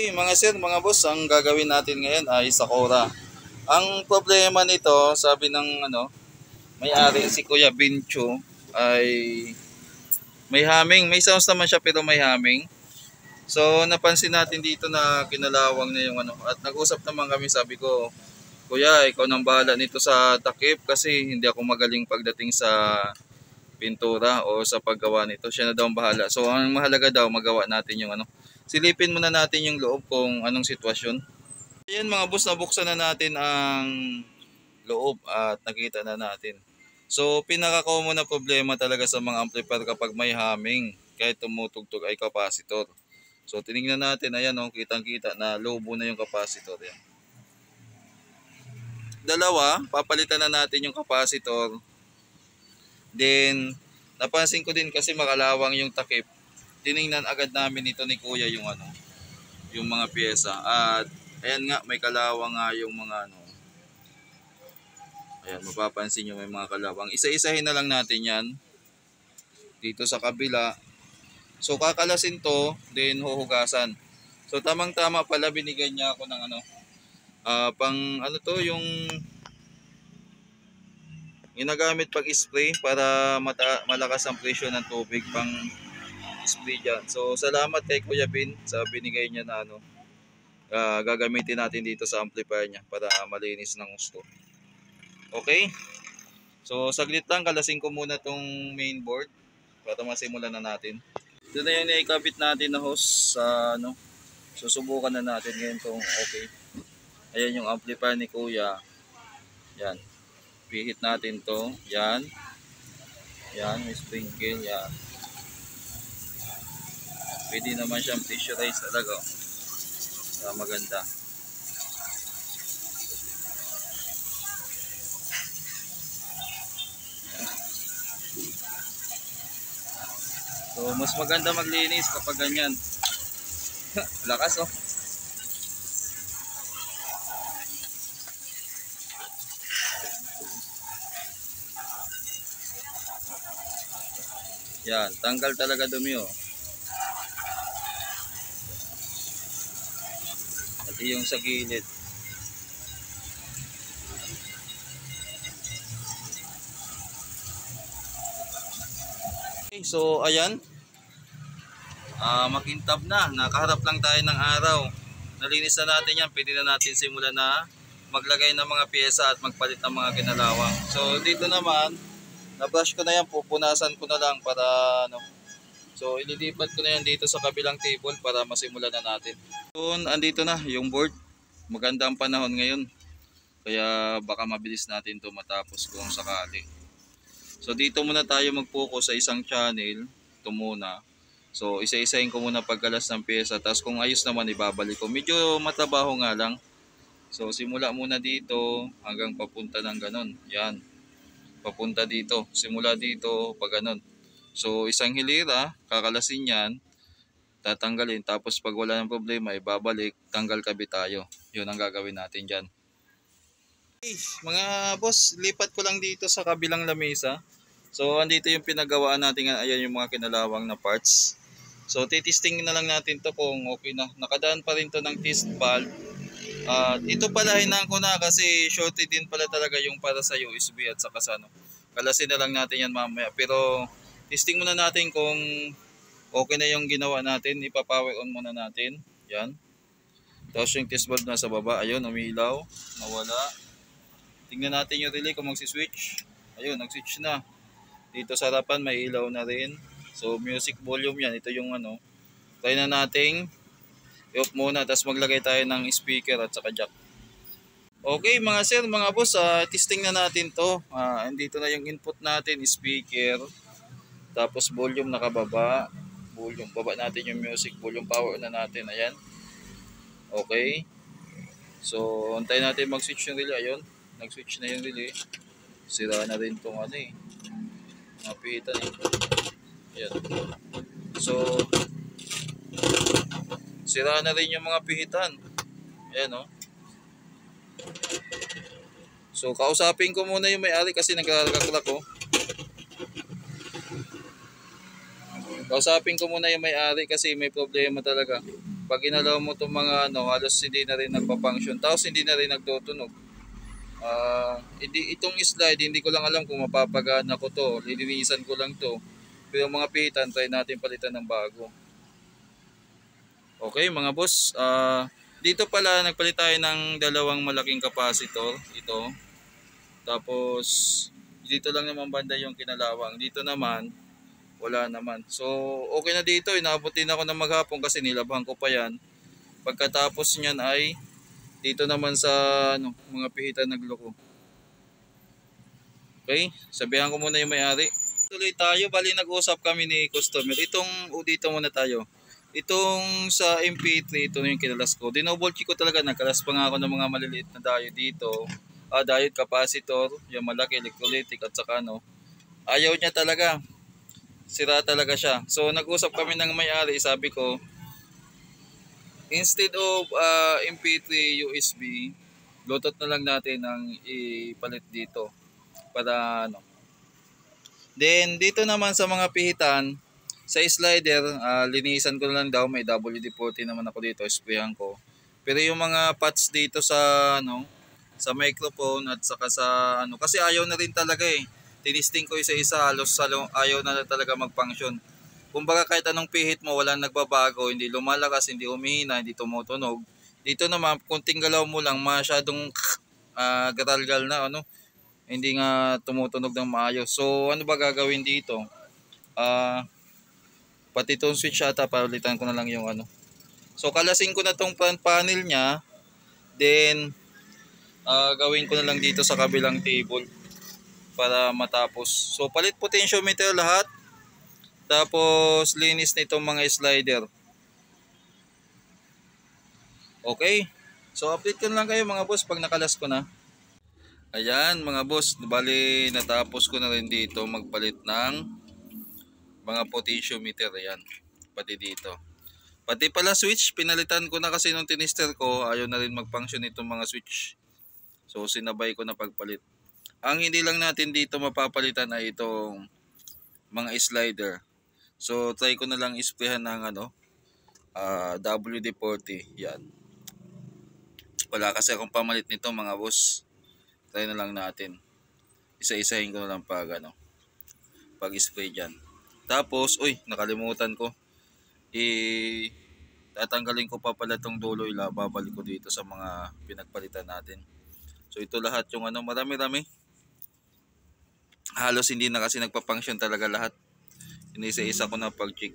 Okay, mga sir, mga boss, ang gagawin natin ngayon ay Sakura. Ang problema nito, sabi ng may-ari si Kuya Bincho ay may humming. May sounds naman siya pero may humming. So, napansin natin dito na kinalawang na yung at nag-usap naman kami, sabi ko, Kuya, ikaw nang bahala nito sa takip kasi hindi ako magaling pagdating sa pintura o sa paggawa nito. Siya na daw ang bahala. So, ang mahalaga daw magawa natin yung silipin muna natin yung loob kung anong sitwasyon. Ayan mga boss, nabuksan na natin ang loob at nakita na natin. So, pinaka-common na problema talaga sa mga amplifier kapag may humming, kahit tumutugtog ay capacitor. So, tinignan natin, ayan kitang-kita na lobo na yung capacitor. Yan. Dalawa, papalitan na natin yung capacitor. Then, napansin ko din kasi makalawang yung takip. Tiningnan agad namin ito ni Kuya yung yung mga pyesa. At ayan nga, may kalawang nga yung mga Ayan, mapapansin nyo may mga kalawang. Isa-isahin na lang natin yan dito sa kabila. So kakalasin to, then huhugasan. So tamang-tama pala binigyan niya ako ng pang yung ginagamit pag spray para malakas ang presyo ng tubig pang spray dyan. So salamat kay Kuya Bin sa binigay niya na gagamitin natin dito sa amplifier niya para malinis ng gusto. Okay? So saglit lang, kalasin ko muna tong mainboard para masimulan na natin. Ito na yung naikabit natin na hose sa susubukan na natin ngayon kung okay. Ayan yung amplifier ni Kuya. Yan. Pihit natin to. Yan. Yan, may sprinkle. Yan. Pwede naman siyang pressurize talaga. Maganda. So, mas maganda maglinis kapag ganyan. Lakas oh. Yan, tanggal talaga dumi oh. At yung sa gilid. Okay, so ayan. Makintab na. Nakaharap lang tayo ng araw. Nalinis na natin yan. Pwede na natin simulan na maglagay ng mga pyesa at magpalit ng mga ginalawang. So dito naman, na-brush ko na yan. Pupunasan ko na lang para So ililipat ko na yan dito sa kabilang table para masimulan na natin. So andito na yung board. Maganda ang panahon ngayon. Kaya baka mabilis natin to matapos kung sakali. So dito muna tayo mag-focus sa isang channel. Ito muna. So isa-isahin ko muna pagkalas ng pyesa. Tapos kung ayos naman ibabalik ko. Medyo matabaho nga lang. So simula muna dito hanggang papunta ng ganon. Yan. Papunta dito. Simula dito pag ganon. So isang hilira, kakalasin yan. Tatanggalin. Tapos pag wala ng problema ibabalik. Tanggal kabit tayo. Yun ang gagawin natin dyan. Okay, mga boss, lipat ko lang dito sa kabilang lamesa. So andito yung pinagawaan natin. Ayan yung mga kinalawang na parts. So titisting na lang natin to kung okay na. Nakadaan pa rin to ng test valve. Ito pala hinaan ko na kasi shorted din pala talaga yung para sa USB at saka sa Kalasin na lang natin yan mamaya. Pero testing muna natin kung okay na yung ginawa natin. Ipa-power on muna natin. Yan. Tapos yung test valve na sa baba. Ayun, umilaw. Nawala. Tingnan natin yung relay kung magsi-switch. Ayun, nag-switch na. Dito sa harapan may ilaw na rin. So music volume yan. Ito yung try na nating i-off muna. Tapos maglagay tayo ng speaker at saka jack. Okay mga sir, mga boss. Testing na natin to. Andito na yung input natin. Speaker. Tapos volume nakababa. Volume. Baba natin yung music volume. Power na natin. Ayan. Okay. So antayin natin mag-switch yung relay. Ayun. Nag-switch na yung relay. Sira na rin itong napihitan Ayan. So sira na rin yung mga pihitan. Ayan oh. So kausapin ko muna yung may-ari kasi nagkakaklak oh. Kausapin ko muna yung may-ari kasi may problema talaga Pag inalaw mo itong mga ano, halos hindi na rin nagpa-function. Tapos hindi na rin nagtutunog. Itong slide, hindi ko lang alam kung mapapagana ko to. Lilinisan ko lang to. Pero mga pihitan, try natin palitan ng bago. Okay mga boss. Dito pala nagpalit tayo ng dalawang malaking capacitor. Ito. Tapos dito lang naman banda yung kinalawang. Dito naman wala naman. So okay na dito. Inaabot din ako ng maghapon kasi nilabhan ko pa yan. Pagkatapos niyan ay dito naman sa ano, mga pihitan nagloko. Okay, sabihan ko muna yung may-ari. Tuloy tayo, bali nag-usap kami ni customer. Dito muna tayo. Itong sa MP3, ito yung kinalas ko. Dinoble check ko talaga, nagkalas pa nga ako ng mga maliliit na diode dito. Diode capacitor, yung malaki electrolytic at saka ano. Ayaw niya talaga. Sira talaga siya. So nag-usap kami ng may-ari, sabi ko, instead of MP3 USB, Bluetooth na lang natin ang ipalit dito para ano. Then dito naman sa mga pihitan, sa slider, linisan ko lang daw, may WD-40 naman ako dito, sprayan ko. Pero yung mga parts dito sa ano, sa microphone at saka sa ano, kasi ayaw na rin talaga eh. Tinisting ko isa-isa, halos ayaw na talaga mag-function. Kumbaga kahit anong pihit mo, walang nagbabago, hindi lumalakas, hindi humihina, hindi tumutunog. Dito naman, kunting galaw mo lang, masyadong garalgal na ano, hindi nga tumutunog ng maayos. So ano ba gagawin dito? Pati itong switch ata, palitan ko na lang yung ano. So kalasin ko na tong front panel niya. Then gawin ko na lang dito sa kabilang table para matapos. So palit potentiometer lahat. Tapos linis nitong mga slider. Okay. So update ko na lang kayo mga boss pag nakalas ko na. Ayan mga boss, bali natapos ko na rin dito magpalit ng mga potentiometer. Ayan, pati dito. Pati pala switch, pinalitan ko na kasi nung tinister ko, ayaw na rin mag-function itong mga switch. So sinabay ko na pagpalit. Ang hindi lang natin dito mapapalitan ay itong mga slider. So try ko na lang isprayan ng ano, WD-40. Yan. Wala kasi akong pamalit nito mga boss. Try na lang natin. Isa-isahin ko na lang pag spray dyan. Tapos, nakalimutan ko. Tatanggalin ko pa pala tong dulo, babalik ko dito sa mga pinagpalitan natin. So ito lahat yung ano, marami-rami. Halos hindi na kasi nagpa-function talaga lahat. Inisa-isa ko na pag-check.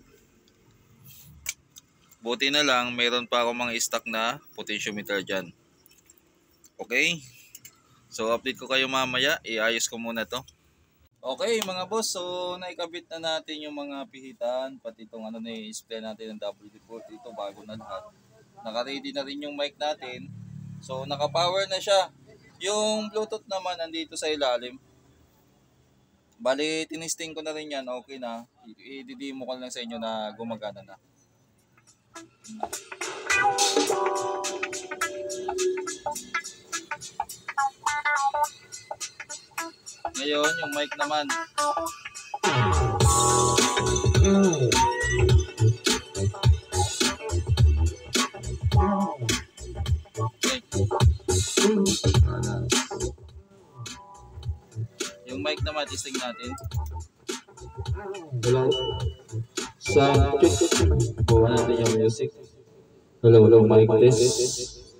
Buti na lang, mayroon pa ako mga stock na potentiometer dyan. Okay? So update ko kayo mamaya, iayos ko muna to. Okay mga boss, so naikabit na natin yung mga pihitan, pati itong ano na i-spray natin ng WD-40, ito bago na lahat. Naka-ready na rin yung mic natin. So naka-power na siya. Yung Bluetooth naman nandito sa ilalim. Bali, tinisting ko na rin yan, okay na. I-demo ko lang sa inyo na gumagana na. Ngayon, yung mic naman. Okay. Yung mic naman, testing natin. Hello. Sound check. Bawa natin yung music. Hello, mic test.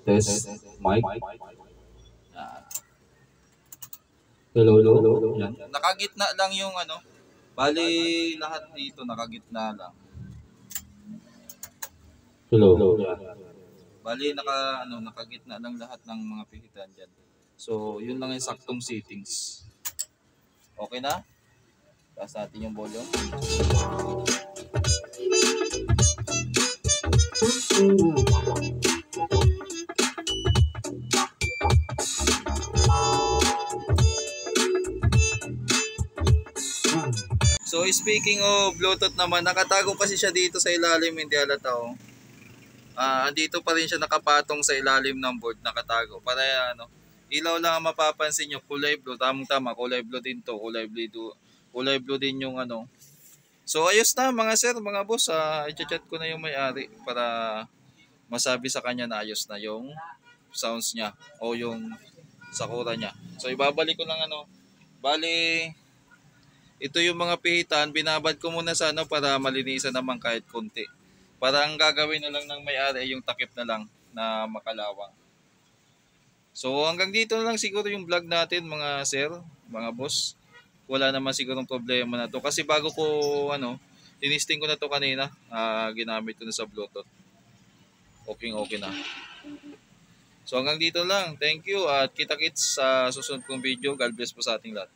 Test, mic. Hello. Yan. Nakagitna lang yung ano. Bali lahat dito nakagitna lang. Hello. Bali nakagitna lang lahat ng mga pihitan diyan. So, yun lang yung saktong settings. Okay na? Taas natin yung volume. So speaking of Bluetooth naman, nakatago kasi siya dito sa ilalim, hindi halata oh. Dito pa rin siya nakapatong sa ilalim ng board, nakatago. Para ano, ilaw lang ang mapapansin nyo, kulay blue, tamang-tama, kulay blue din to, kulay blue din yung ano. So ayos na mga sir, mga boss, i-chat ko na yung may-ari para masabi sa kanya na ayos na yung sounds niya o yung sakura niya. So ibabalik ko lang bali ito yung mga pihitan, binabad ko muna sa para malinisan naman kahit konti. Para ang gagawin na lang ng may-ari ay yung takip na lang na makalawang. So hanggang dito na lang siguro yung vlog natin mga sir, mga boss. Wala naman sigurong problema na to kasi bago ko tinisting ko na to kanina, ginamit ko na sa Bluetooth. Okay na. So hanggang dito lang. Thank you at kita-kits sa susunod kong video. God bless po sa ating lahat.